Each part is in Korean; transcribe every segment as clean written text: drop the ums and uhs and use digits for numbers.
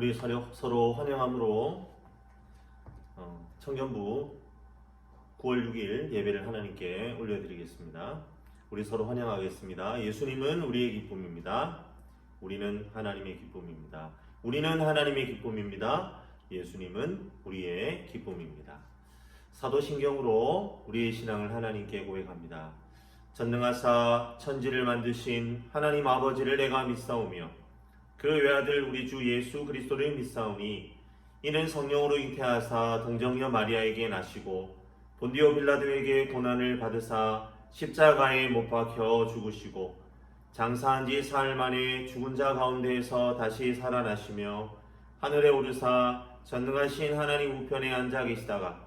우리 서로 환영함으로 청년부 9월 6일 예배를 하나님께 올려드리겠습니다. 우리 서로 환영하겠습니다. 예수님은 우리의 기쁨입니다. 우리는 하나님의 기쁨입니다. 우리는 하나님의 기쁨입니다. 예수님은 우리의 기쁨입니다. 사도신경으로 우리의 신앙을 하나님께 고백합니다. 전능하사 천지를 만드신 하나님 아버지를 내가 믿사오며 그 외아들 우리 주 예수 그리스도를 믿사오니 이는 성령으로 잉태하사 동정녀 마리아에게 나시고 본디오 빌라도에게 고난을 받으사 십자가에 못 박혀 죽으시고 장사한 지 사흘 만에 죽은 자 가운데에서 다시 살아나시며 하늘에 오르사 전능하신 하나님 우편에 앉아 계시다가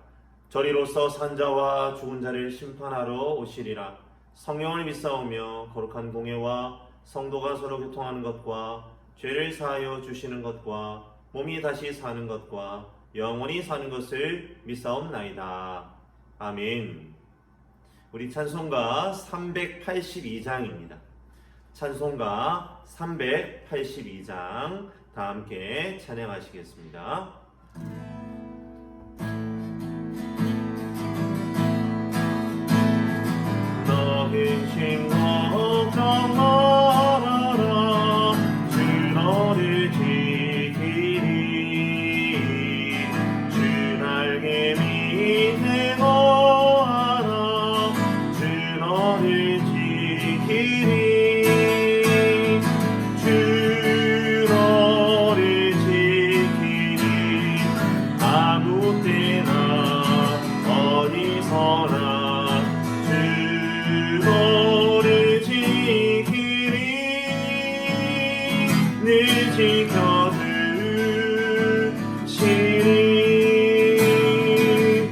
저리로서 산자와 죽은 자를 심판하러 오시리라. 성령을 믿사오며 거룩한 공예와 성도가 서로 교통하는 것과 죄를 사하여 주시는 것과 몸이 다시 사는 것과 영원히 사는 것을 믿사옵나이다. 아멘. 우리 찬송가 382장입니다. 찬송가 382장 다 함께 찬양하시겠습니다. 너 근심 걱정 말아라 주 너를 지키리 주 날개 밑에 거하라 주 너를 지키리 주 너를 지키리 아무 때나 어디서나 너를 지키리 늘 지켜주시리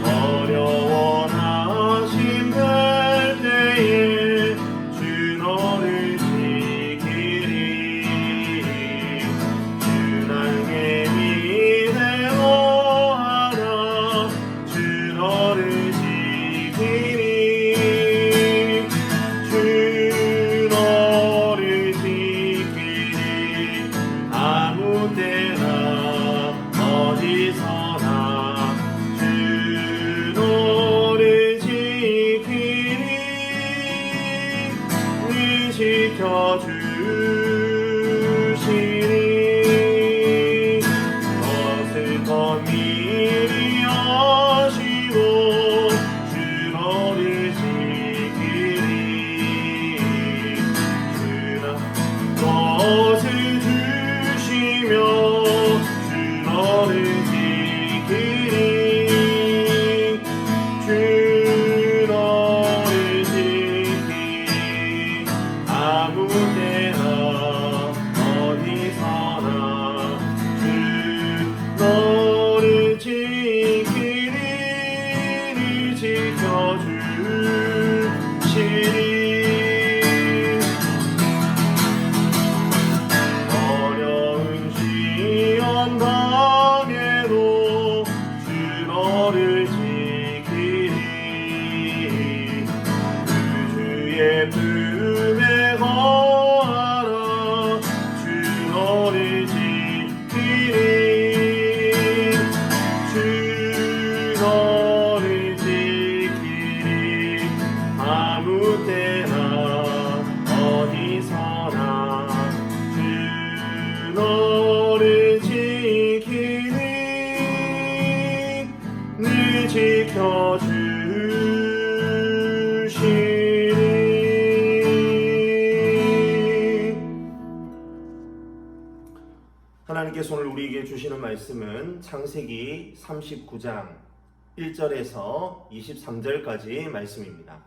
어려워 하심될 때에 주 너를 지키리 주 날개 밑에 거하라 주 너를 지키리 주 너를 지키리 아무 때나 어디서나 주 너를 지키리 늘 지켜주시리 것을 더 미리 하시고 주 너를 지키리 것을 주시며 주 너를 지키리 주 너를 지키리 아무 때나 어디서나 주 너를 지키리 늘 지켜주시리 어려운 시험 당해도 주 너를 지키리 그 주의 품에 거하라 주 너를 지키리 주 너를 지키리 아무 때나 어디서나 주 너를 지키니 늘 지켜주시리. 하나님께서 오늘 우리에게 주시는 말씀은 창세기 39장 1절에서 23절까지 말씀입니다.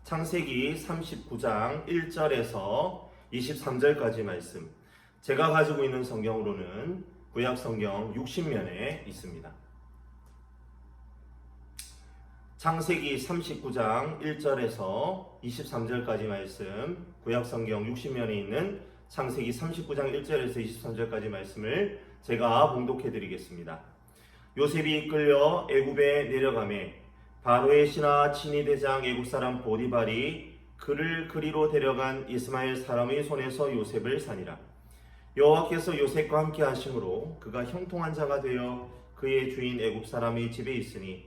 창세기 39장 1절에서 23절까지 말씀. 제가 가지고 있는 성경으로는 구약성경 60면에 있습니다. 창세기 39장 1절에서 23절까지 말씀, 구약성경 60면에 있는 창세기 39장 1절에서 23절까지 말씀을 제가 봉독해 드리겠습니다. 요셉이 이끌려 애굽에 내려가매 바로의 신하 친위 대장 애굽 사람 보디발이 그를 그리로 데려간 이스마엘 사람의 손에서 요셉을 사니라. 여호와께서 요셉과 함께 하심으로 그가 형통한 자가 되어 그의 주인 애굽 사람의 집에 있으니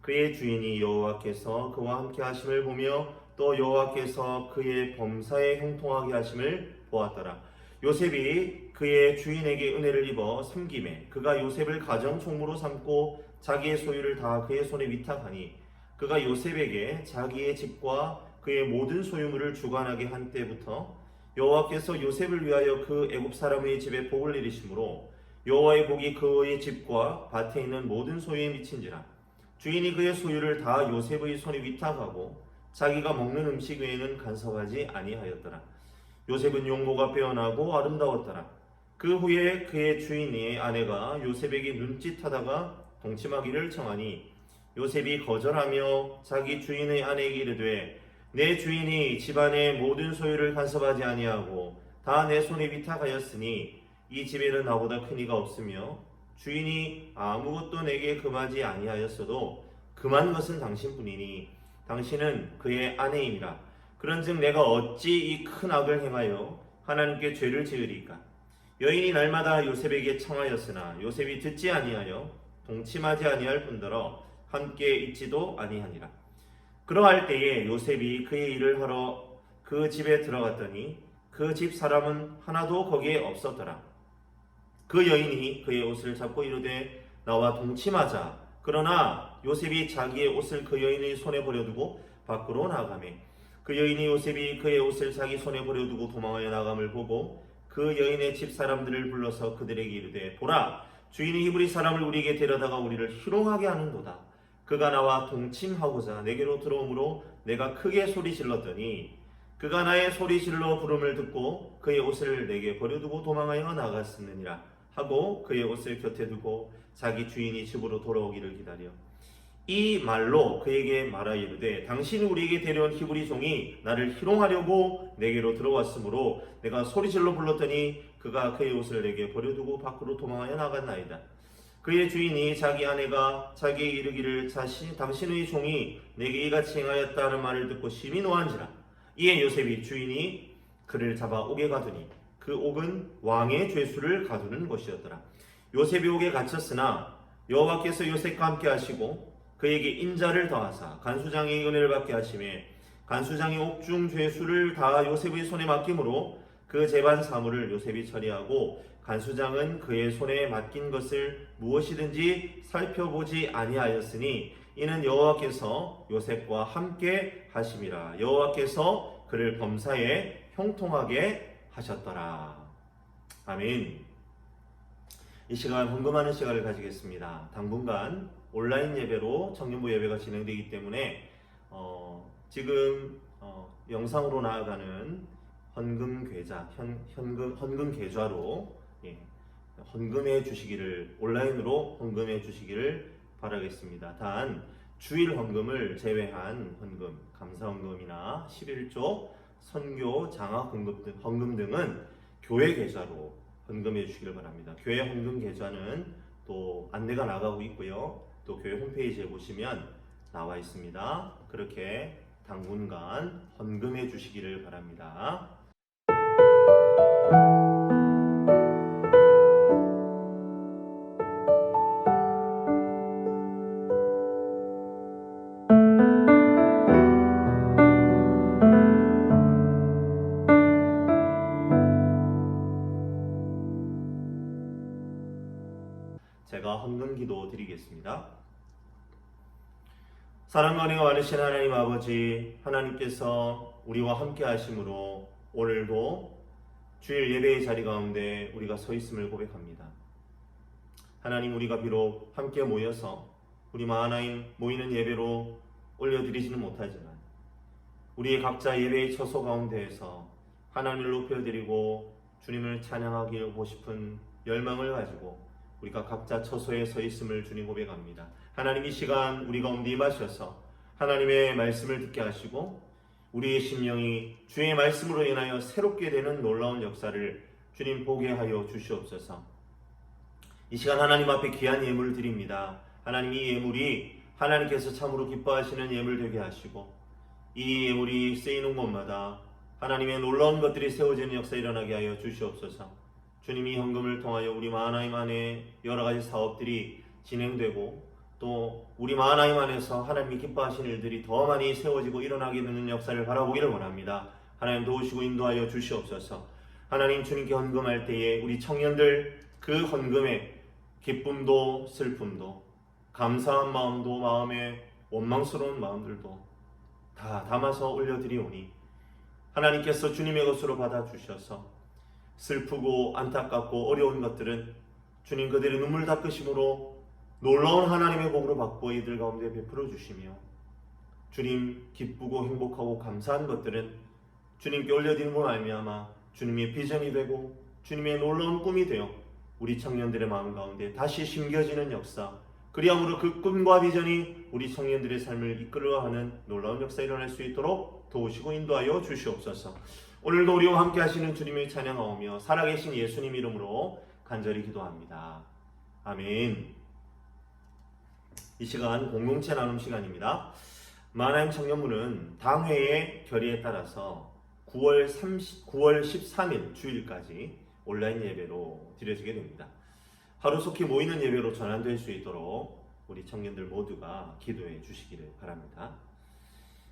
그의 주인이 여호와께서 그와 함께 하심을 보며 또 여호와께서 그의 범사에 형통하게 하심을 보았더라. 요셉이 그의 주인에게 은혜를 입어 섬김에 그가 요셉을 가정 총무로 삼고 자기의 소유를 다 그의 손에 위탁하니 그가 요셉에게 자기의 집과 그의 모든 소유물을 주관하게 한 때부터 여호와께서 요셉을 위하여 그 애굽 사람의 집에 복을 내리심으로 여호와의 복이 그의 집과 밭에 있는 모든 소유에 미친지라. 주인이 그의 소유를 다 요셉의 손에 위탁하고 자기가 먹는 음식 외에는 간섭하지 아니하였더라. 요셉은 용모가 빼어나고 아름다웠더라. 그 후에 그의 주인의 아내가 요셉에게 눈짓하다가 동침하기를 청하니 요셉이 거절하며 자기 주인의 아내에게 이르되 내 주인이 집안의 모든 소유를 간섭하지 아니하고 다 내 손에 위탁하였으니 이 집에는 나보다 큰 이가 없으며 주인이 아무것도 내게 금하지 아니하였어도 금한 것은 당신뿐이니 당신은 그의 아내임이라. 그런즉 내가 어찌 이 큰 악을 행하여 하나님께 죄를 지으리까. 여인이 날마다 요셉에게 청하였으나 요셉이 듣지 아니하여 동침하지 아니할 뿐더러 함께 있지도 아니하니라. 그러할 때에 요셉이 그의 일을 하러 그 집에 들어갔더니 그 집 사람은 하나도 거기에 없었더라. 그 여인이 그의 옷을 잡고 이르되 나와 동침하자. 그러나 요셉이 자기의 옷을 그 여인의 손에 버려두고 밖으로 나가매 그 여인이 요셉이 그의 옷을 자기 손에 버려두고 도망하여 나감을 보고 그 여인의 집 사람들을 불러서 그들에게 이르되 보라, 주인이 히브리 사람을 우리에게 데려다가 우리를 희롱하게 하는도다. 그가 나와 동침하고자 내게로 들어오므로 내가 크게 소리 질렀더니 그가 나의 소리 질러 부름을 듣고 그의 옷을 내게 버려두고 도망하여 나갔으느니라 하고 그의 옷을 곁에 두고 자기 주인이 집으로 돌아오기를 기다려 이 말로 그에게 말하 이르되 당신이 우리에게 데려온 히브리 종이 나를 희롱하려고 내게로 들어왔으므로 내가 소리질러 불렀더니 그가 그의 옷을 내게 버려두고 밖으로 도망하여 나갔나이다. 그의 주인이 자기 아내가 자기에게 이르기를 당신의 종이 내게 이같이 행하였다는 말을 듣고 심히 노한지라. 이에 요셉이 주인이 그를 잡아 옥에 가두니 그 옥은 왕의 죄수를 가두는 곳이었더라. 요셉이 옥에 갇혔으나 여호와께서 요셉과 함께 하시고 그에게 인자를 더하사 간수장의 은혜를 받게 하시매 간수장이 옥중 죄수를 다 요셉의 손에 맡김으로 그 재반 사물을 요셉이 처리하고 간수장은 그의 손에 맡긴 것을 무엇이든지 살펴보지 아니하였으니 이는 여호와께서 요셉과 함께 하심이라. 여호와께서 그를 범사에 형통하게 하셨더라. 아멘. 이 시간 헌금하는 시간을 가지겠습니다. 당분간 온라인 예배로 청년부 예배가 진행되기 때문에 지금 영상으로 나아가는 헌금 계좌, 헌금 계좌로 헌금해 주시기를, 온라인으로 헌금해 주시기를 바라겠습니다. 단 주일 헌금을 제외한 헌금, 감사 헌금이나 11조, 선교, 장학 헌금 등은 교회 계좌로 헌금해 주시기를 바랍니다. 교회 헌금 계좌는 또 안내가 나가고 있고요. 또 교회 홈페이지에 보시면 나와 있습니다. 그렇게 당분간 헌금해 주시기를 바랍니다. 제가 헌금 기도 드리겠습니다. 사랑과 은혜가 많으신 하나님 아버지, 하나님께서 우리와 함께 하심으로 오늘도 주일 예배의 자리 가운데 우리가 서 있음을 고백합니다. 하나님, 우리가 비록 함께 모여서 우리 하나님 모이는 예배로 올려드리지는 못하지만 우리의 각자 예배의 처소 가운데에서 하나님을 높여드리고 주님을 찬양하고 싶은 열망을 가지고 우리가 각자 처소에 서 있음을 주님 고백합니다. 하나님, 이 시간 우리 가운데 임하셔서 하나님의 말씀을 듣게 하시고 우리의 심령이 주의 말씀으로 인하여 새롭게 되는 놀라운 역사를 주님 보게 하여 주시옵소서. 이 시간 하나님 앞에 귀한 예물을 드립니다. 하나님, 이 예물이 하나님께서 참으로 기뻐하시는 예물 되게 하시고 이 예물이 쓰이는 곳마다 하나님의 놀라운 것들이 세워지는 역사 일어나게 하여 주시옵소서. 주님이 헌금을 통하여 우리 마하나임 안에 여러 가지 사업들이 진행되고 또 우리 마하나임 안에서 하나님이 기뻐하시는 일들이 더 많이 세워지고 일어나게 되는 역사를 바라보기를 원합니다. 하나님 도우시고 인도하여 주시옵소서. 하나님 주님께 헌금할 때에 우리 청년들 그 헌금에 기쁨도 슬픔도 감사한 마음도 마음에 원망스러운 마음들도 다 담아서 올려드리오니 하나님께서 주님의 것으로 받아주셔서 슬프고 안타깝고 어려운 것들은 주님 그들의 눈물 닦으심으로 놀라운 하나님의 복으로 바꾸어 이들 가운데 베풀어 주시며 주님 기쁘고 행복하고 감사한 것들은 주님께 올려드림으로 말미암아 주님의 비전이 되고 주님의 놀라운 꿈이 되어 우리 청년들의 마음 가운데 다시 심겨지는 역사, 그리함으로 그 꿈과 비전이 우리 청년들의 삶을 이끌어가는 놀라운 역사 일어날 수 있도록 도우시고 인도하여 주시옵소서. 오늘도 우리와 함께 하시는 주님을 찬양하오며 살아계신 예수님 이름으로 간절히 기도합니다. 아멘. 이 시간 공동체 나눔 시간입니다. 마하나임 청년부는 당회의 결의에 따라서 9월 13일 주일까지 온라인 예배로 드려지게 됩니다. 하루속히 모이는 예배로 전환될 수 있도록 우리 청년들 모두가 기도해 주시기를 바랍니다.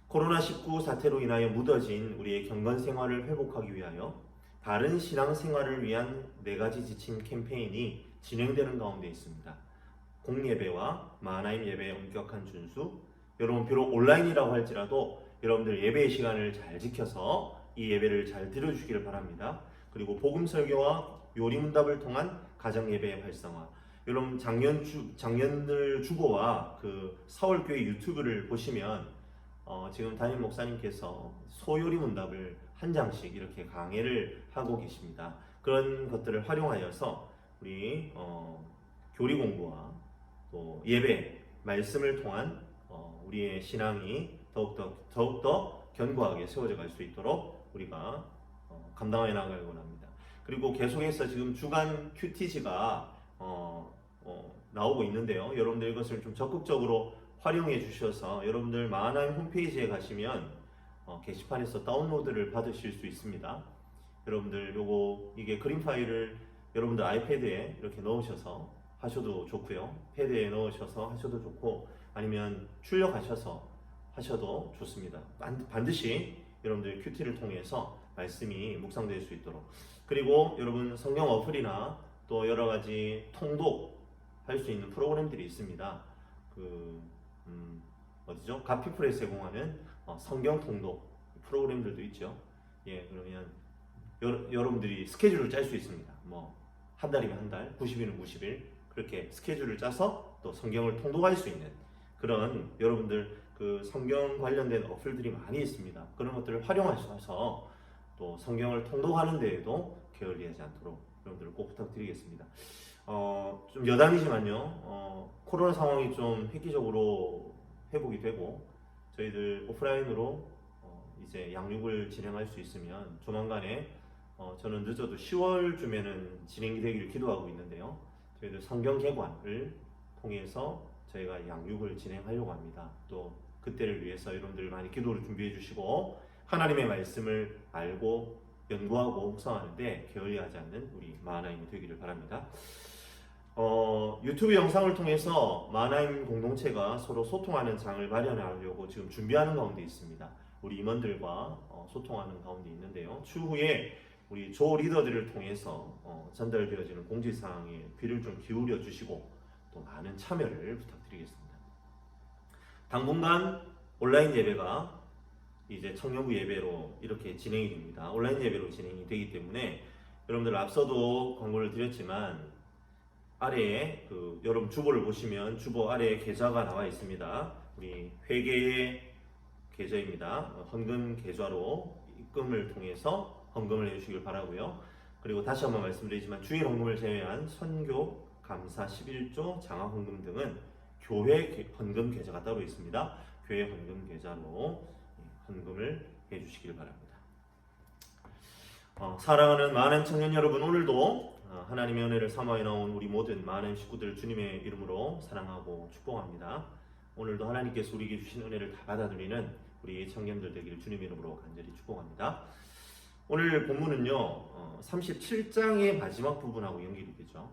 코로나19 사태로 인하여 묻어진 우리의 경건 생활을 회복하기 위하여 바른 신앙 생활을 위한 4가지 지침 캠페인이 진행되는 가운데 있습니다. 공예배와 마하나임 예배의 엄격한 준수, 여러분 비록 온라인이라고 할지라도 여러분들 예배의 시간을 잘 지켜서 이 예배를 잘 들어주시기를 바랍니다. 그리고 복음 설교와 요리문답을 통한 가정 예배의 활성화. 여러분 작년들 주보와 그 서울교회 유튜브를 보시면 지금 담임 목사님께서 소요리문답을 한 장씩 이렇게 강해를 하고 계십니다. 그런 것들을 활용하여서 우리 교리 공부와 또 예배 말씀을 통한 우리의 신앙이 더욱더 견고하게 세워져 갈 수 있도록 우리가 감당해 나가길 원합니다. 그리고 계속해서 지금 주간 큐티지가 나오고 있는데요. 여러분들 이것을 좀 적극적으로 활용해 주셔서 여러분들 마하나임 홈페이지에 가시면 게시판에서 다운로드를 받으실 수 있습니다. 여러분들 이게 그림 파일을 여러분들 아이패드에 이렇게 넣으셔서 하셔도 좋고요. 패드에 넣으셔서 하셔도 좋고 아니면 출력하셔서 하셔도 좋습니다. 반드시 여러분들 큐티를 통해서 말씀이 묵상될 수 있도록. 그리고 여러분 성경 어플이나 또 여러 가지 통독 할 수 있는 프로그램들이 있습니다. 어디죠? 가피프레스에 공하는 성경 통독 프로그램들도 있죠. 예, 그러면 여러분들이 스케줄을 짤 수 있습니다. 뭐 한 달이면 한 달, 90일은 90일 그렇게 스케줄을 짜서 또 성경을 통독할 수 있는 그런 여러분들 그 성경 관련된 어플들이 많이 있습니다. 그런 것들을 활용하셔서 또 성경을 통독하는 데에도 게을리하지 않도록 여러분들 꼭 부탁드리겠습니다. 좀 여담이지만요. 코로나 상황이 좀 획기적으로 회복이 되고 저희들 오프라인으로 이제 양육을 진행할 수 있으면 조만간에 저는 늦어도 10월쯤에는 진행이 되기를 기도하고 있는데요. 저희들 성경 개관을 통해서 저희가 양육을 진행하려고 합니다. 또 그때를 위해서 여러분들 많이 기도를 준비해 주시고 하나님의 말씀을 알고 연구하고 묵상하는데 게을리하지 않는 우리 마하나임이 되기를 바랍니다. 유튜브 영상을 통해서 마하나임 공동체가 서로 소통하는 장을 마련하려고 지금 준비하는 가운데 있습니다. 우리 임원들과 소통하는 가운데 있는데요. 추후에 우리 조 리더들을 통해서 전달되어지는 공지사항에 귀를 좀 기울여 주시고 또 많은 참여를 부탁드리겠습니다. 당분간 온라인 예배가 이제 청년부 예배로 이렇게 진행이 됩니다. 온라인 예배로 진행이 되기 때문에 여러분들 앞서도 광고를 드렸지만 아래에 여러분 주보를 보시면 주보 아래에 계좌가 나와 있습니다. 우리 회계의 계좌입니다. 헌금 계좌로 입금을 통해서 헌금을 해주시길 바라고요. 그리고 다시 한번 말씀드리지만 주일 헌금을 제외한 선교, 감사 11조, 장학 헌금 등은 교회 헌금 계좌가 따로 있습니다. 교회 헌금 계좌로 헌금을 해주시길 바랍니다. 사랑하는 마하나임 청년 여러분, 오늘도 하나님의 은혜를 사모하여 나온 우리 모든 마하나임 식구들 주님의 이름으로 사랑하고 축복합니다. 오늘도 하나님께서 우리에게 주신 은혜를 다 받아들이는 우리 청년들 되기를 주님 이름으로 간절히 축복합니다. 오늘 본문은요 37장의 마지막 부분하고 연결이 되죠.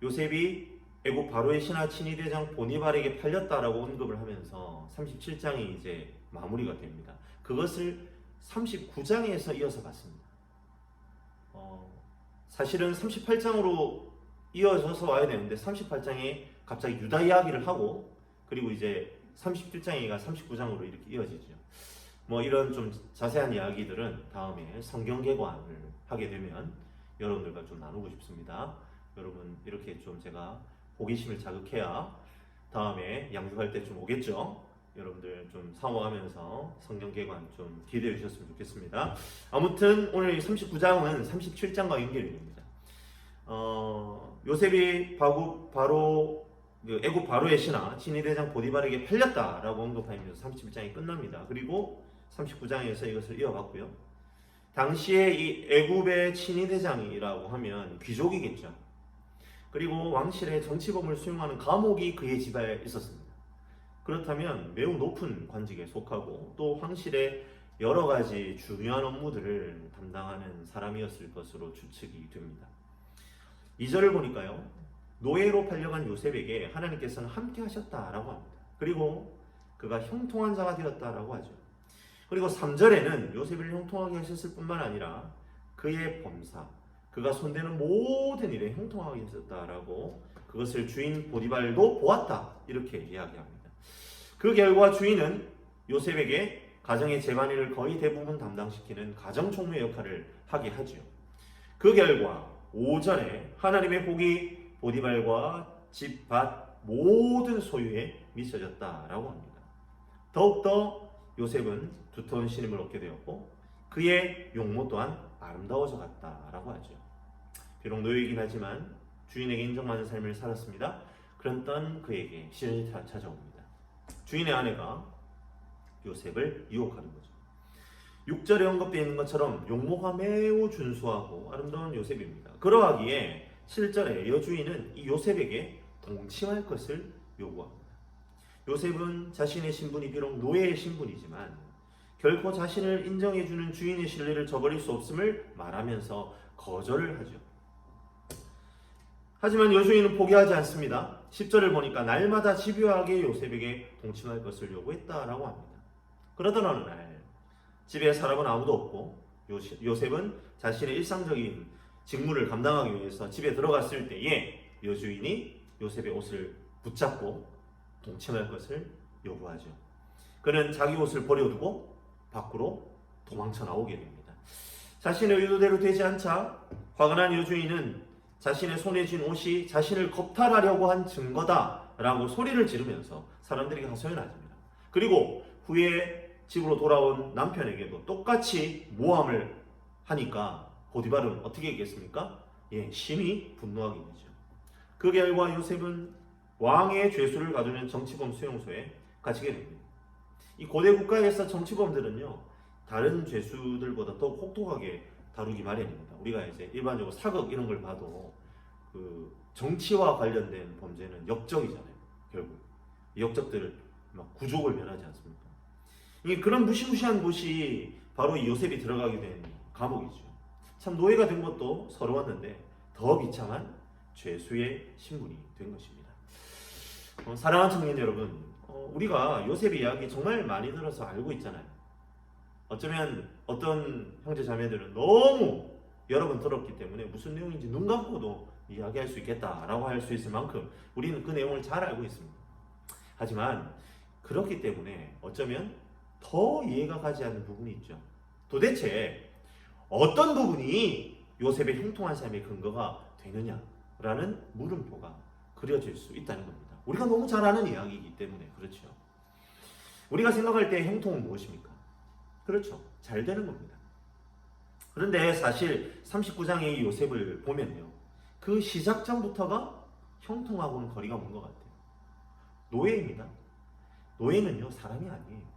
요셉이 애굽 바로의 신하 친위대장 보니발에게 팔렸다라고 언급을 하면서 37장이 이제 마무리가 됩니다. 그것을 39장에서 이어서 봤습니다. 사실은 38장으로 이어져서 와야 되는데 38장에 갑자기 유다 이야기를 하고 그리고 이제 37장이가 39장으로 이렇게 이어지죠. 뭐 이런 좀 자세한 이야기들은 다음에 성경 개관을 하게 되면 여러분들과 좀 나누고 싶습니다. 여러분 이렇게 좀 제가 호기심을 자극해야 다음에 양육할 때 좀 오겠죠. 여러분들 좀 사모하면서 성경 개관 좀 기대해 주셨으면 좋겠습니다. 아무튼 오늘 39장은 37장과 연결이 됩니다. 요셉이 애굽 바로의 신하 친위대장 보디발에게 팔렸다라고 언급하면서 37장이 끝납니다. 그리고 39장에서 이것을 이어갔고요. 당시에 이 애굽의 친위대장이라고 하면 귀족이겠죠. 그리고 왕실의 정치범을 수용하는 감옥이 그의 집에 있었습니다. 그렇다면 매우 높은 관직에 속하고 또 황실의 여러 가지 중요한 업무들을 담당하는 사람이었을 것으로 추측이 됩니다. 2절을 보니까요. 노예로 팔려간 요셉에게 하나님께서는 함께 하셨다라고 합니다. 그리고 그가 형통한 자가 되었다라고 하죠. 그리고 3절에는 요셉을 형통하게 하셨을 뿐만 아니라 그의 범사, 그가 손대는 모든 일에 형통하게 하셨다라고 그것을 주인 보디발도 보았다 이렇게 이야기합니다. 그 결과 주인은 요셉에게 가정의 집안일을 거의 대부분 담당시키는 가정총무 역할을 하게 하죠. 그 결과 5절에 하나님의 복이 보디발과 집, 밭 모든 소유에 미쳐졌다라고 합니다. 더욱더 요셉은 두터운 신임을 얻게 되었고 그의 용모 또한 아름다워져 갔다라고 하죠. 비록 노예이긴 하지만 주인에게 인정받는 삶을 살았습니다. 그랬던 그에게 시련이 찾아옵니다. 주인의 아내가 요셉을 유혹하는 거죠. 6절에 언급되어 있는 것처럼 용모가 매우 준수하고 아름다운 요셉입니다. 그러하기에 7절에 여주인은 이 요셉에게 동침할 것을 요구합니다. 요셉은 자신의 신분이 비록 노예의 신분이지만 결코 자신을 인정해주는 주인의 신뢰를 저버릴 수 없음을 말하면서 거절을 하죠. 하지만 여주인은 포기하지 않습니다. 10절을 보니까 날마다 집요하게 요셉에게 동침할 것을 요구했다라고 합니다. 그러던 어느 날 집에 사람은 아무도 없고 요셉은 자신의 일상적인 직무를 감당하기 위해서 집에 들어갔을 때에 여주인이 요셉의 옷을 붙잡고 동침할 것을 요구하죠. 그는 자기 옷을 버려두고 밖으로 도망쳐 나오게 됩니다. 자신의 의도대로 되지 않자 화가 난 여주인은 자신의 손에 쥔 옷이 자신을 겁탈하려고 한 증거다라고 소리를 지르면서 사람들에게 하소연하십니다. 그리고 후에 집으로 돌아온 남편에게도 똑같이 모함을 하니까 보디발은 어떻게 했겠습니까? 심히 분노하게 되죠. 그 결과 요셉은 왕의 죄수를 가두는 정치범 수용소에 갇히게 됩니다. 이 고대 국가에서 정치범들은요 다른 죄수들보다 더욱 혹독하게 다루기 마련입니다. 우리가 이제 일반적으로 사극 이런 걸 봐도 그 정치와 관련된 범죄는 역적이잖아요. 결국 역적들을 막 구족을 면하지 않습니까? 그런 무시무시한 곳이 바로 이 요셉이 들어가게 된 감옥이죠. 참 노예가 된 것도 서러웠는데 더 비참한 죄수의 신분이 된 것입니다. 사랑하는 청년 여러분, 우리가 요셉의 이야기 정말 많이 들어서 알고 있잖아요. 어쩌면 어떤 형제 자매들은 너무 여러 번 들었기 때문에 무슨 내용인지 눈 감고도 이야기할 수 있겠다라고 할 수 있을 만큼 우리는 그 내용을 잘 알고 있습니다. 하지만 그렇기 때문에 어쩌면 더 이해가 가지 않는 부분이 있죠. 도대체 어떤 부분이 요셉의 형통한 삶의 근거가 되느냐라는 물음표가 그려질 수 있다는 겁니다. 우리가 너무 잘 아는 이야기이기 때문에 그렇죠. 우리가 생각할 때 형통은 무엇입니까? 그렇죠. 잘 되는 겁니다. 그런데 사실 39장의 요셉을 보면요. 그 시작점부터가 형통하고는 거리가 먼 것 같아요. 노예입니다. 노예는요, 사람이 아니에요.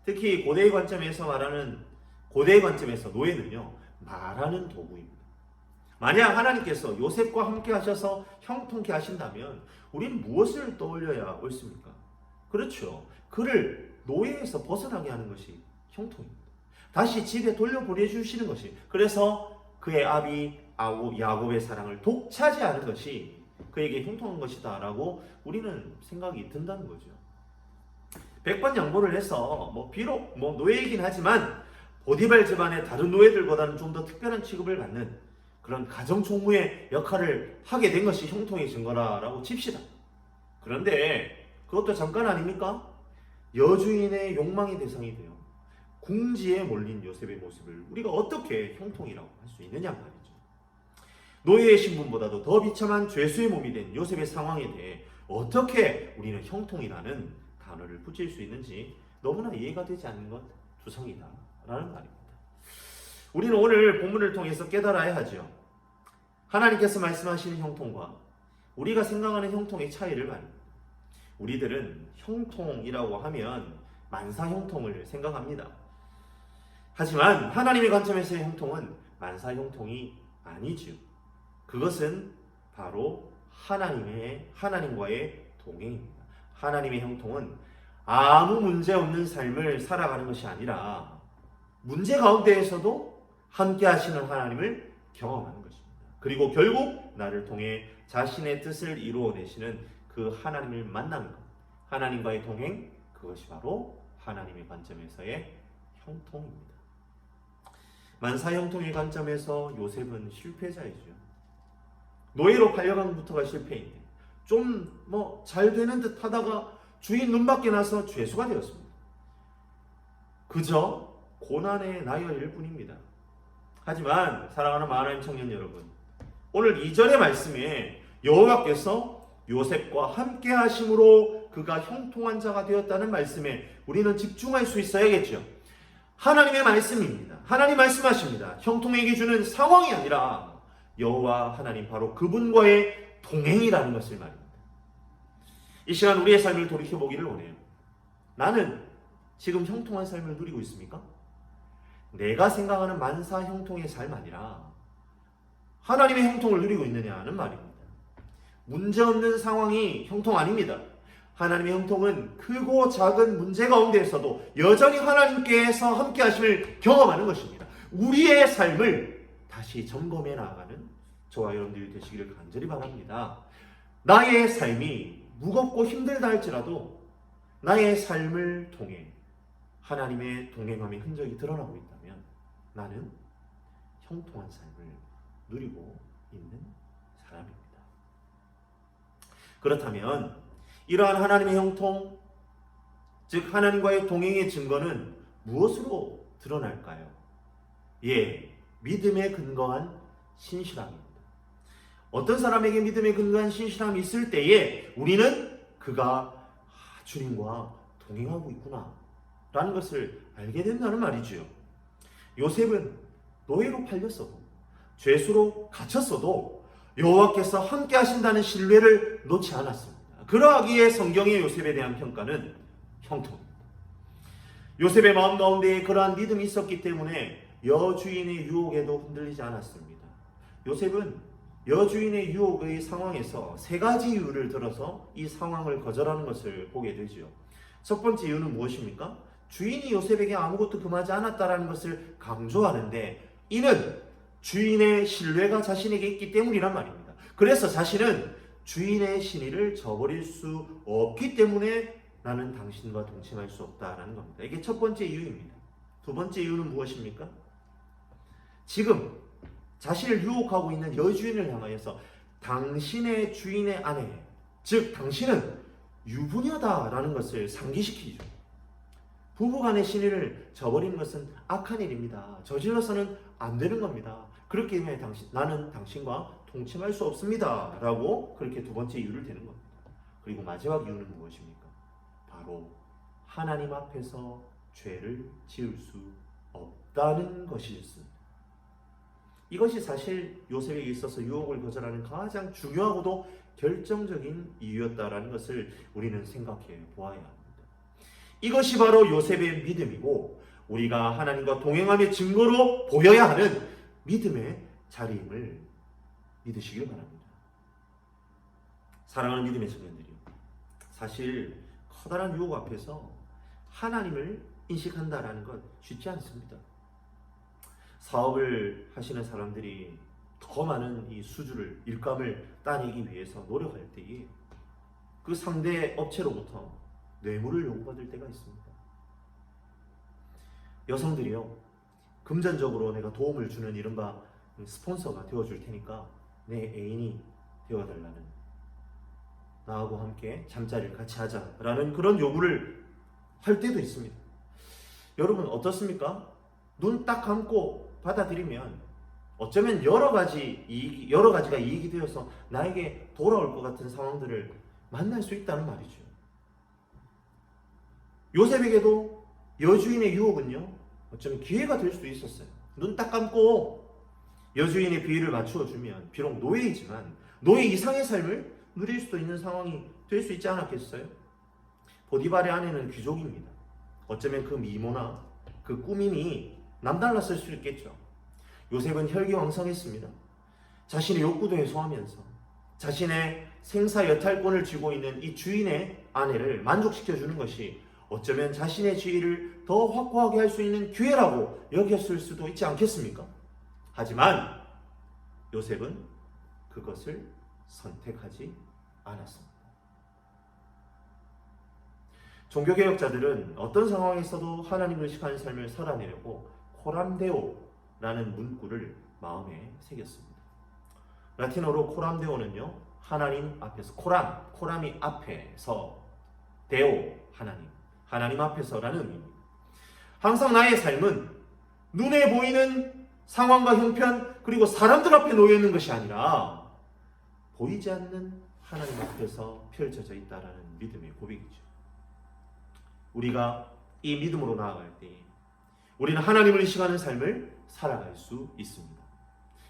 특히 고대의 관점에서 노예는요, 말하는 도구입니다. 만약 하나님께서 요셉과 함께 하셔서 형통케 하신다면 우리는 무엇을 떠올려야 옳습니까? 그렇죠. 그를 노예에서 벗어나게 하는 것이 형통입니다. 다시 집에 돌려보내주시는 것이, 그래서 그의 아비 야곱의 사랑을 독차지하는 것이 그에게 형통한 것이다 라고 우리는 생각이 든다는 거죠. 100번 양보를 해서 비록 노예이긴 하지만 보디발 집안의 다른 노예들보다는 좀 더 특별한 취급을 받는 그런 가정총무의 역할을 하게 된 것이 형통의 증거라고 칩시다. 그런데 그것도 잠깐 아닙니까? 여주인의 욕망의 대상이 되어 궁지에 몰린 요셉의 모습을 우리가 어떻게 형통이라고 할 수 있느냐 말이죠. 노예의 신분보다도 더 비참한 죄수의 몸이 된 요셉의 상황에 대해 어떻게 우리는 형통이라는 단어를 붙일 수 있는지 너무나 이해가 되지 않는 것 투성이다 라는 말입니다. 우리는 오늘 본문을 통해서 깨달아야 하죠. 하나님께서 말씀하시는 형통과 우리가 생각하는 형통의 차이를 말입니다. 우리들은 형통이라고 하면 만사 형통을 생각합니다. 하지만 하나님의 관점에서의 형통은 만사 형통이 아니지요. 그것은 바로 하나님과의 동행입니다. 하나님의 형통은 아무 문제 없는 삶을 살아가는 것이 아니라 문제 가운데에서도 함께 하시는 하나님을 경험하는 것입니다. 그리고 결국 나를 통해 자신의 뜻을 이루어내시는 그 하나님을 만나는 것, 하나님과의 동행, 그것이 바로 하나님의 관점에서의 형통입니다. 만사 형통의 관점에서 요셉은 실패자이죠. 노예로 팔려간 것부터가 실패인데 좀 잘 되는 듯 하다가 주인 눈밖에 나서 죄수가 되었습니다. 그저 고난의 나열일 뿐입니다. 하지만 사랑하는 하나님 청년 여러분, 오늘 2절의 말씀에 여호와께서 요셉과 함께 하심으로 그가 형통한 자가 되었다는 말씀에 우리는 집중할 수 있어야겠죠. 하나님의 말씀입니다. 하나님 말씀하십니다. 형통에게 주는 상황이 아니라 여호와 하나님 바로 그분과의 동행이라는 것을 말입니다. 이 시간 우리의 삶을 돌이켜보기를 원해요. 나는 지금 형통한 삶을 누리고 있습니까? 내가 생각하는 만사 형통의 삶 아니라 하나님의 형통을 누리고 있느냐는 말입니다. 문제없는 상황이 형통 아닙니다. 하나님의 형통은 크고 작은 문제 가운데에서도 여전히 하나님께서 함께 하심을 경험하는 것입니다. 우리의 삶을 다시 점검해 나아가는 저와 여러분들이 되시기를 간절히 바랍니다. 나의 삶이 무겁고 힘들다 할지라도 나의 삶을 통해 하나님의 동행함의 흔적이 드러나고 있다면 나는 형통한 삶을 누리고 있는 사람입니다. 그렇다면 이러한 하나님의 형통, 즉 하나님과의 동행의 증거는 무엇으로 드러날까요? 믿음에 근거한 신실함입니다. 어떤 사람에게 믿음에 근거한 신실함이 있을 때에 우리는 그가 주님과 동행하고 있구나 라는 것을 알게 된다는 말이지요. 요셉은 노예로 팔렸어도 죄수로 갇혔어도 여호와께서 함께 하신다는 신뢰를 놓지 않았습니다. 그러하기에 성경의 요셉에 대한 평가는 형통입니다. 요셉의 마음 가운데 그러한 믿음이 있었기 때문에 여주인의 유혹에도 흔들리지 않았습니다. 요셉은 여주인의 유혹의 상황에서 세 가지 이유를 들어서 이 상황을 거절하는 것을 보게 되죠. 첫 번째 이유는 무엇입니까? 주인이 요셉에게 아무것도 금하지 않았다라는 것을 강조하는데 이는 주인의 신뢰가 자신에게 있기 때문이란 말입니다. 그래서 자신은 주인의 신의를 저버릴 수 없기 때문에 나는 당신과 동침할 수 없다라는 겁니다. 이게 첫 번째 이유입니다. 두 번째 이유는 무엇입니까? 지금 자신을 유혹하고 있는 여주인을 향하여서 당신의 주인의 아내, 즉 당신은 유부녀다라는 것을 상기시키죠. 부부간의 신의를 저버리는 것은 악한 일입니다. 저질러서는 안 되는 겁니다. 그렇기 때문에 나는 당신과 동침할 수 없습니다 라고 그렇게 두 번째 이유를 대는 겁니다. 그리고 마지막 이유는 무엇입니까? 바로 하나님 앞에서 죄를 지을 수 없다는 것이었습니다. 이것이 사실 요셉에게 있어서 유혹을 거절하는 가장 중요하고도 결정적인 이유였다라는 것을 우리는 생각해 보아야 합니다. 이것이 바로 요셉의 믿음이고 우리가 하나님과 동행함의 증거로 보여야 하는 믿음의 자리임을 믿으시길 바랍니다. 사랑하는 믿음의 청년들이요, 사실 커다란 유혹 앞에서 하나님을 인식한다라는 것 쉽지 않습니다. 사업을 하시는 사람들이 더 많은 이 수주를, 일감을 따내기 위해서 노력할 때에 그 상대 업체로부터 뇌물을 요구받을 때가 있습니다. 여성들이요, 금전적으로 내가 도움을 주는 이른바 스폰서가 되어줄 테니까 내 애인이 되어달라는, 나하고 함께 잠자리를 같이 하자라는 그런 요구를 할 때도 있습니다. 여러분 어떻습니까? 눈 딱 감고 받아들이면 어쩌면 여러 가지가 이익이 되어서 나에게 돌아올 것 같은 상황들을 만날 수 있다는 말이죠. 요셉에게도 여주인의 유혹은요, 어쩌면 기회가 될 수도 있었어요. 눈 딱 감고 여주인의 비위를 맞추어 주면 비록 노예이지만 노예 이상의 삶을 누릴 수도 있는 상황이 될 수 있지 않았겠어요? 보디발의 아내는 귀족입니다. 어쩌면 그 미모나 그 꾸밈이 남달랐을 수 있겠죠. 요셉은 혈기왕성했습니다. 자신의 욕구도 해소하면서 자신의 생사 여탈권을 쥐고 있는 이 주인의 아내를 만족시켜주는 것이 어쩌면 자신의 지위를 더 확고하게 할 수 있는 기회라고 여겼을 수도 있지 않겠습니까? 하지만 요셉은 그것을 선택하지 않았습니다. 종교개혁자들은 어떤 상황에서도 하나님을 의식하는 삶을 살아내려고 코람데오라는 문구를 마음에 새겼습니다. 라틴어로 코람데오는요, 하나님 앞에서, 코람이 앞에서, 데오, 하나님 앞에서라는 의미입니다. 항상 나의 삶은 눈에 보이는 상황과 형편 그리고 사람들 앞에 놓여 있는 것이 아니라 보이지 않는 하나님 앞에서 펼쳐져 있다라는 믿음의 고백이죠. 우리가 이 믿음으로 나아갈 때 우리는 하나님을 의식하는 삶을 살아갈 수 있습니다.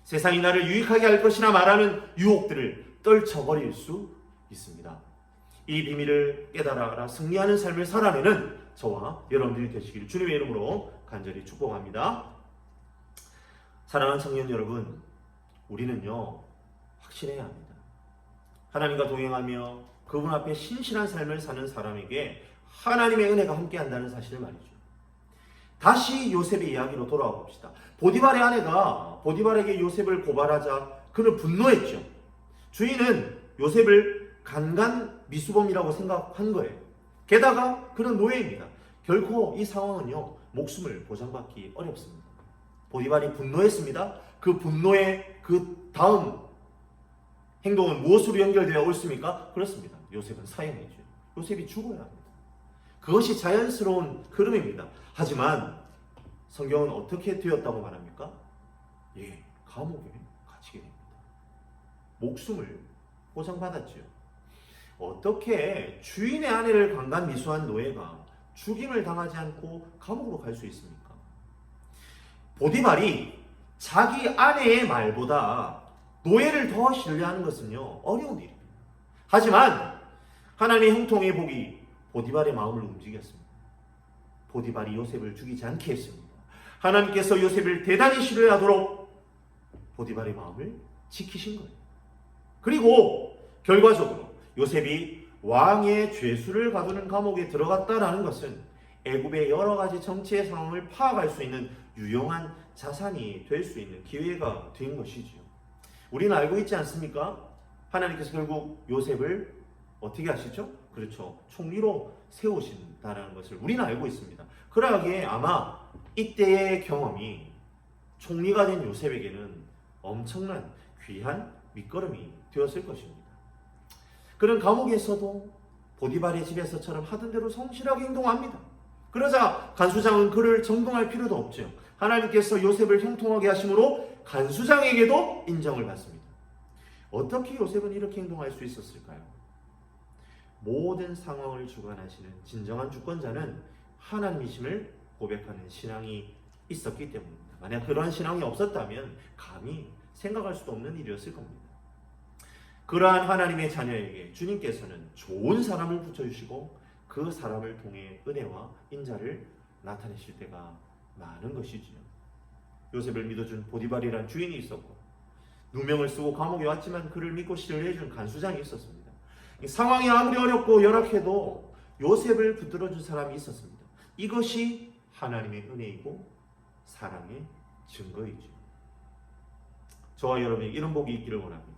세상이 나를 유익하게 할 것이나 말하는 유혹들을 떨쳐버릴 수 있습니다. 이 비밀을 깨달아 승리하는 삶을 살아내는 저와 여러분들이 되시기를 주님의 이름으로 간절히 축복합니다. 사랑하는 청년 여러분, 우리는요, 확신해야 합니다. 하나님과 동행하며 그분 앞에 신실한 삶을 사는 사람에게 하나님의 은혜가 함께한다는 사실을 말이죠. 다시 요셉의 이야기로 돌아와 봅시다. 보디발의 아내가 보디발에게 요셉을 고발하자 그는 분노했죠. 주인은 요셉을 간간 미수범이라고 생각한 거예요. 게다가 그는 노예입니다. 결코 이 상황은요, 목숨을 보장받기 어렵습니다. 보디발이 분노했습니다. 그 분노의 그 다음 행동은 무엇으로 연결되어 있습니까? 그렇습니다. 요셉은 사형이죠. 요셉이 죽어야 합니다. 그것이 자연스러운 흐름입니다. 하지만 성경은 어떻게 되었다고 말합니까? 감옥에 갇히게 됩니다. 목숨을 보장받았지요. 어떻게 주인의 아내를 강간 미수한 노예가 죽임을 당하지 않고 감옥으로 갈 수 있습니까? 보디발이 자기 아내의 말보다 노예를 더 신뢰하는 것은요, 어려운 일입니다. 하지만 하나님의 형통의 복이 보디발의 마음을 움직였습니다. 보디발이 요셉을 죽이지 않게 했습니다. 하나님께서 요셉을 대단히 신뢰하도록 보디발의 마음을 지키신 거예요. 그리고 결과적으로 요셉이 왕의 죄수를 가두는 감옥에 들어갔다라는 것은 애굽의 여러 가지 정치의 상황을 파악할 수 있는 유용한 자산이 될 수 있는 기회가 된 것이지요. 우리는 알고 있지 않습니까? 하나님께서 결국 요셉을 어떻게 하시죠? 그렇죠. 총리로 세우신다는 것을 우리는 알고 있습니다. 그러기에 아마 이때의 경험이 총리가 된 요셉에게는 엄청난 귀한 밑거름이 되었을 것입니다. 그는 감옥에서도 보디발의 집에서처럼 하던 대로 성실하게 행동합니다. 그러자 간수장은 그를 정동할 필요도 없죠. 하나님께서 요셉을 형통하게 하심으로 간수장에게도 인정을 받습니다. 어떻게 요셉은 이렇게 행동할 수 있었을까요? 모든 상황을 주관하시는 진정한 주권자는 하나님이심을 고백하는 신앙이 있었기 때문입니다. 만약 그러한 신앙이 없었다면 감히 생각할 수도 없는 일이었을 겁니다. 그러한 하나님의 자녀에게 주님께서는 좋은 사람을 붙여주시고 그 사람을 통해 은혜와 인자를 나타내실 때가 많은 것이지요. 요셉을 믿어준 보디발이란 주인이 있었고 누명을 쓰고 감옥에 왔지만 그를 믿고 신뢰해준 간수장이 있었습니다. 상황이 아무리 어렵고 열악해도 요셉을 붙들어준 사람이 있었습니다. 이것이 하나님의 은혜이고 사랑의 증거이죠. 저와 여러분이 이런 복이 있기를 원합니다.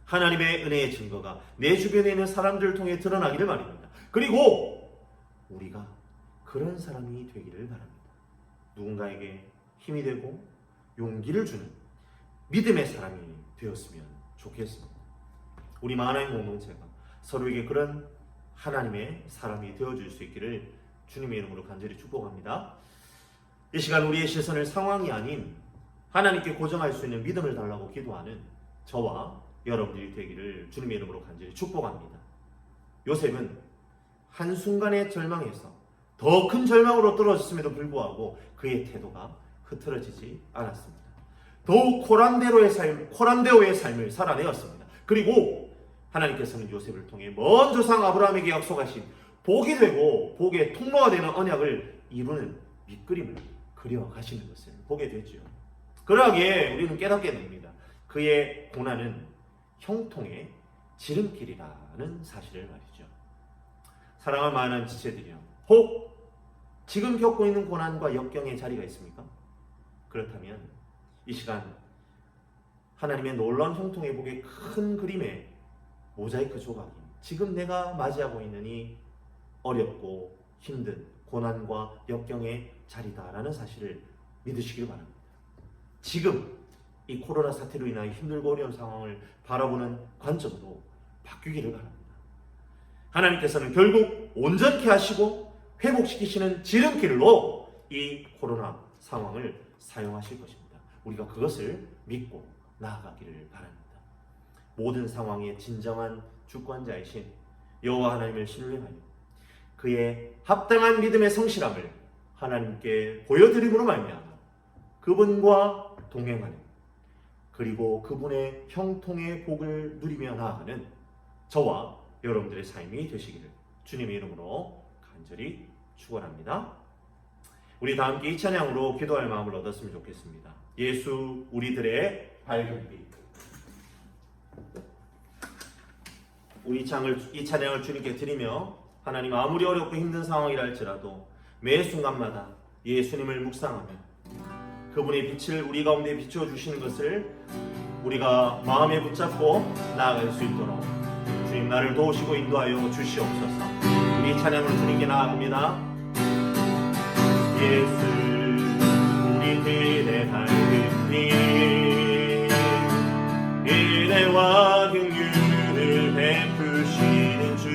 하나님의 은혜의 증거가 내 주변에 있는 사람들을 통해 드러나기를 바랍니다. 그리고 우리가 그런 사람이 되기를 바랍니다. 누군가에게 힘이 되고 용기를 주는 믿음의 사람이 되었으면 좋겠습니다. 우리 하나님 공동체가 서로에게 그런 하나님의 사람이 되어줄 수 있기를 주님의 이름으로 간절히 축복합니다. 이 시간 우리의 시선을 상황이 아닌 하나님께 고정할 수 있는 믿음을 달라고 기도하는 저와 여러분들이 되기를 주님의 이름으로 간절히 축복합니다. 요셉은 한순간의 절망에서 더 큰 절망으로 떨어졌음에도 불구하고 그의 태도가 흐트러지지 않았습니다. 더욱 코란데오의 삶을 살아내었습니다. 그리고 하나님께서는 요셉을 통해 먼 조상 아브라함에게 약속하신 복이 되고 복의 통로가 되는 언약을 이루는 밑그림을 그려가시는 것을 보게 되죠. 그러기에 우리는 깨닫게 됩니다. 그의 고난은 형통의 지름길이라는 사실을 말이죠. 사랑을 많은 지체들이여, 혹 지금 겪고 있는 고난과 역경의 자리가 있습니까? 그렇다면 이 시간 하나님의 놀라운 형통의 복의 큰 그림의 모자이크 조각이 지금 내가 맞이하고 있는 이 어렵고 힘든 고난과 역경의 자리다라는 사실을 믿으시길 바랍니다. 지금 이 코로나 사태로 인하여 힘들고 어려운 상황을 바라보는 관점도 바뀌기를 바랍니다. 하나님께서는 결국 온전케 하시고 회복시키시는 지름길로 이 코로나 상황을 사용하실 것입니다. 우리가 그것을 믿고 나아가기를 바랍니다. 모든 상황의 진정한 주권자이신 여호와 하나님을 신뢰하여 그의 합당한 믿음의 성실함을 하나님께 보여드림으로 말미암아 그분과 동행하는, 그리고 그분의 형통의 복을 누리며 나아가는 저와 여러분들의 삶이 되시기를 주님의 이름으로 간절히 축원합니다. 우리 다 함께 이 찬양으로 기도할 마음을 얻었으면 좋겠습니다. 예수 우리들의 발견빛. 우리 이 찬양을 주님께 드리며 하나님, 아무리 어렵고 힘든 상황이라 할지라도 매 순간마다 예수님을 묵상하며 그분의 빛을 우리 가운데 비추어 주시는 것을 우리가 마음에 붙잡고 나아갈 수 있도록 주님 나를 도우시고 인도하여 주시옵소서. 우리 찬양으로 주님께 나아갑니다. 예수 우리들의 밝은 빛, 은혜와 긍휼을 베푸시는 주,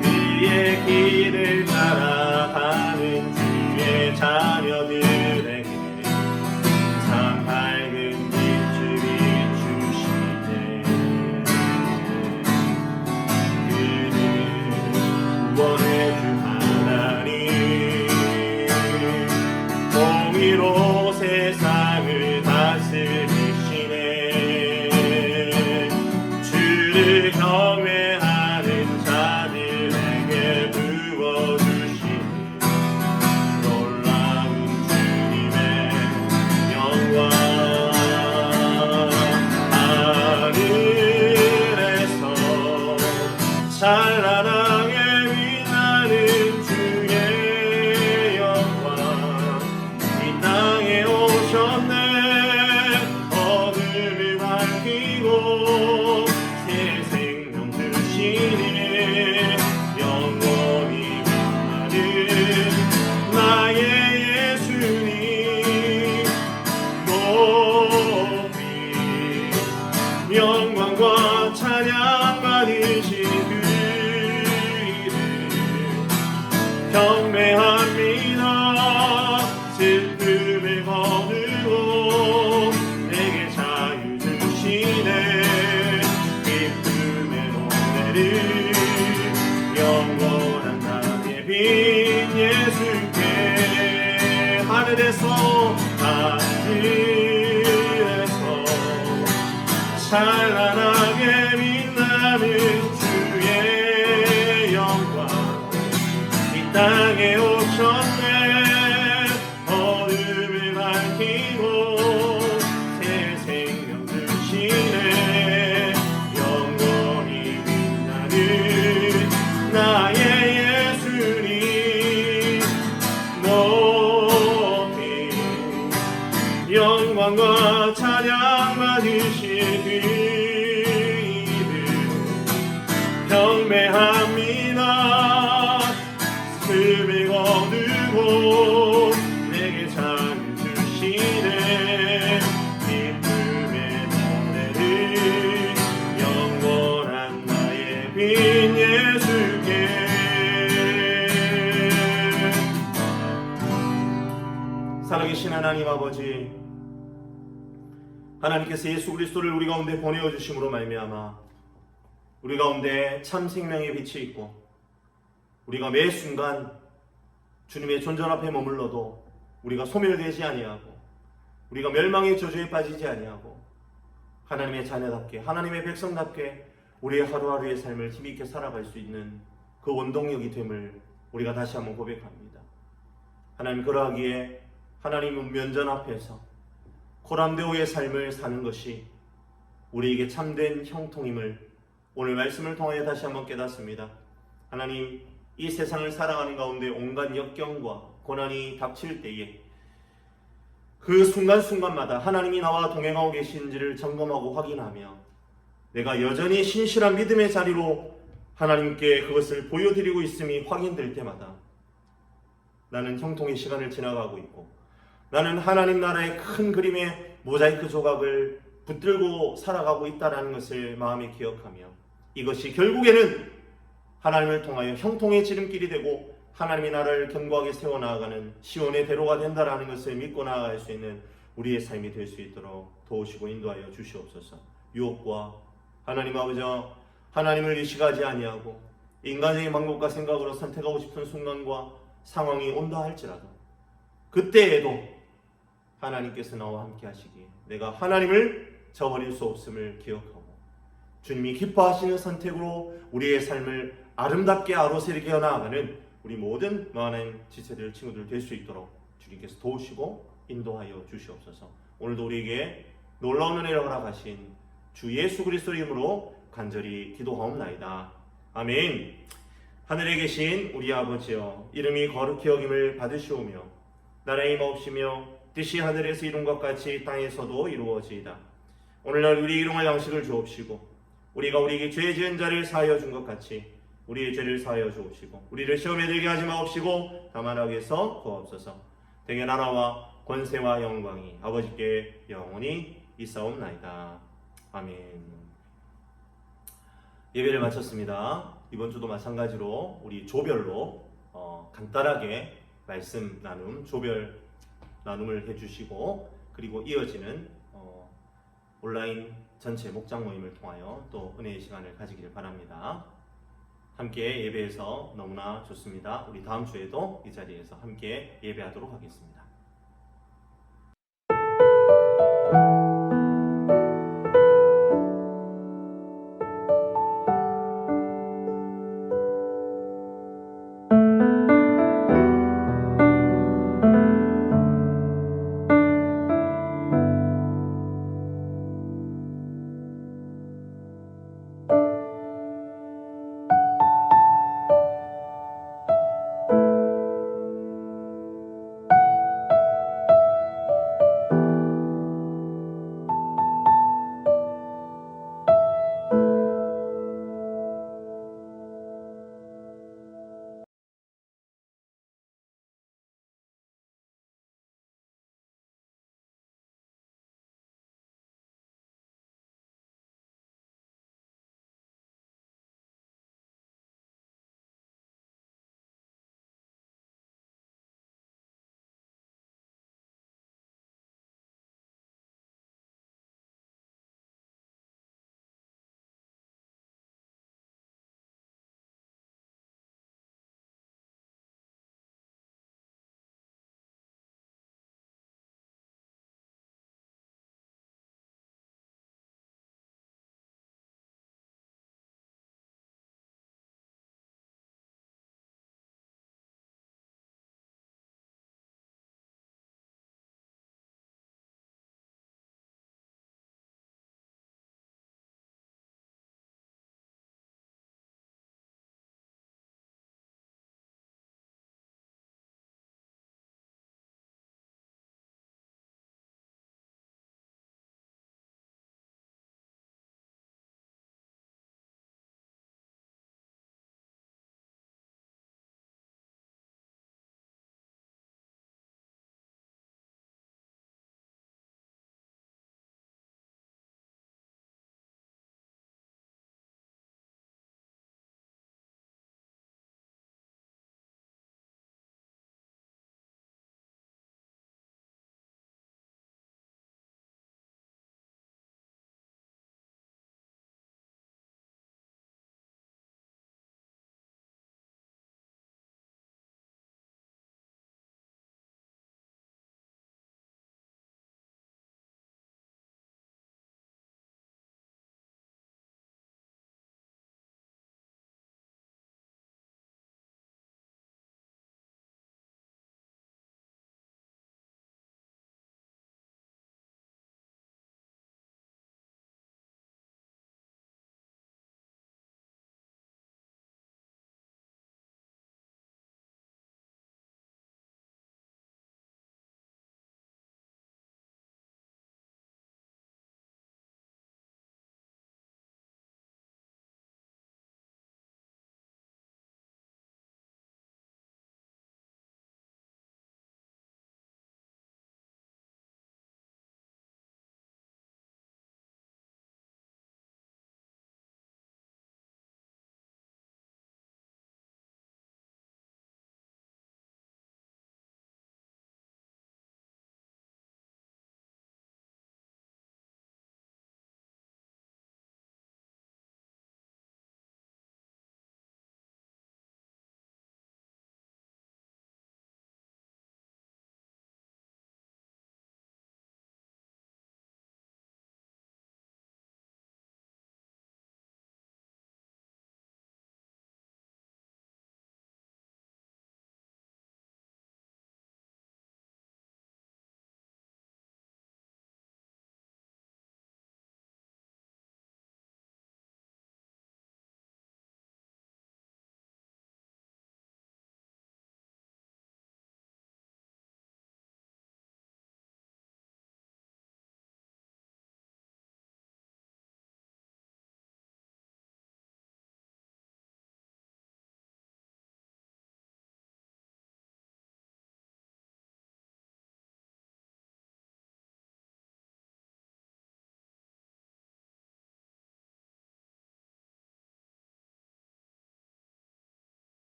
그의 길을 따라가는 주의 자녀들에게 참 밝은 빛을 비추시네. 그는 구원의 주 하나님, 공의로 세상을 다스리시네. 주를 경외하는 자들에게 부어주시니 놀라운 주님의 영광, 하늘에서 찬란하게 빛나는 주의 영광, 이 땅에 오셨네. 어둠을 밝히고 새 생명 주시니 영원히 빛나는 나의 예수님, 높이 영광과 찬양 받으신 그 이름 경배합니다. 슬픔을 거두고 내게 자유 주시네. 기쁨의 노래를 영원한 나의 빛 예수께, 하늘에서 찬란하게 빛나는 주의 영광, 이 땅에 오셨네. 어둠을 밝히고 새 생명 주시네. 영원히 빛나는 영광과 찬양 받으실 경배합니다. 슬픔을 거두고 내게 참 주시네. 기쁨의 노래를 영원한 나의 빈 예수께. 살아계신 하나님 아버지, 하나님께서 예수 그리스도를 우리 가운데 보내어 주심으로 말미암아 우리 가운데 참 생명의 빛이 있고, 우리가 매 순간 주님의 존전 앞에 머물러도 우리가 소멸되지 아니하고, 우리가 멸망의 저주에 빠지지 아니하고, 하나님의 자녀답게, 하나님의 백성답게 우리의 하루하루의 삶을 힘있게 살아갈 수 있는 그 원동력이 됨을 우리가 다시 한번 고백합니다. 하나님, 그러하기에 하나님 면전 앞에서 고람되오의 삶을 사는 것이 우리에게 참된 형통임을 오늘 말씀을 통하여 다시 한번 깨닫습니다. 하나님, 이 세상을 살아가는 가운데 온갖 역경과 고난이 닥칠 때에 그 순간순간마다 하나님이 나와 동행하고 계신지를 점검하고 확인하며 내가 여전히 신실한 믿음의 자리로 하나님께 그것을 보여드리고 있음이 확인될 때마다 나는 형통의 시간을 지나가고 있고, 나는 하나님 나라의 큰 그림의 모자이크 조각을 붙들고 살아가고 있다는 것을 마음에 기억하며, 이것이 결국에는 하나님을 통하여 형통의 지름길이 되고 하나님의 나라를 견고하게 세워나가는 시온의 대로가 된다는 것을 믿고 나아갈 수 있는 우리의 삶이 될 수 있도록 도우시고 인도하여 주시옵소서. 유혹과 하나님 아버지, 하나님을 의식하지 아니하고 인간적인 방법과 생각으로 선택하고 싶은 순간과 상황이 온다 할지라도 그때에도 하나님께서 나와 함께 하시기에 내가 하나님을 저버릴 수 없음을 기억하고, 주님이 기뻐하시는 선택으로 우리의 삶을 아름답게 아로새게 나아가는 우리 모든 하나님 지체들, 친구들 될 수 있도록 주님께서 도우시고 인도하여 주시옵소서. 오늘도 우리에게 놀라운 은혜를 허락하신 주 예수 그리스도 이름으로 간절히 기도하옵나이다. 아멘. 하늘에 계신 우리 아버지여, 이름이 거룩히 여김을 받으시오며 나라의 임하옵시며 뜻이 하늘에서 이룬 것 같이 땅에서도 이루어지이다. 오늘날 우리 일용할 양식을 주옵시고, 우리가 우리에게 죄 지은 자를 사하여 준 것 같이 우리의 죄를 사하여 주옵시고, 우리를 시험에 들게 하지 마옵시고 다만 악에서 구하옵소서. 대개 나라와 권세와 영광이 아버지께 영원히 있사옵나이다. 아멘. 예배를 마쳤습니다. 이번 주도 마찬가지로 우리 조별로 간단하게 말씀 나눔, 조별 나눔을 해주시고, 그리고 이어지는 온라인 전체 목장 모임을 통하여 또 은혜의 시간을 가지기를 바랍니다. 함께 예배해서 너무나 좋습니다. 우리 다음 주에도 이 자리에서 함께 예배하도록 하겠습니다.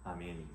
아멘.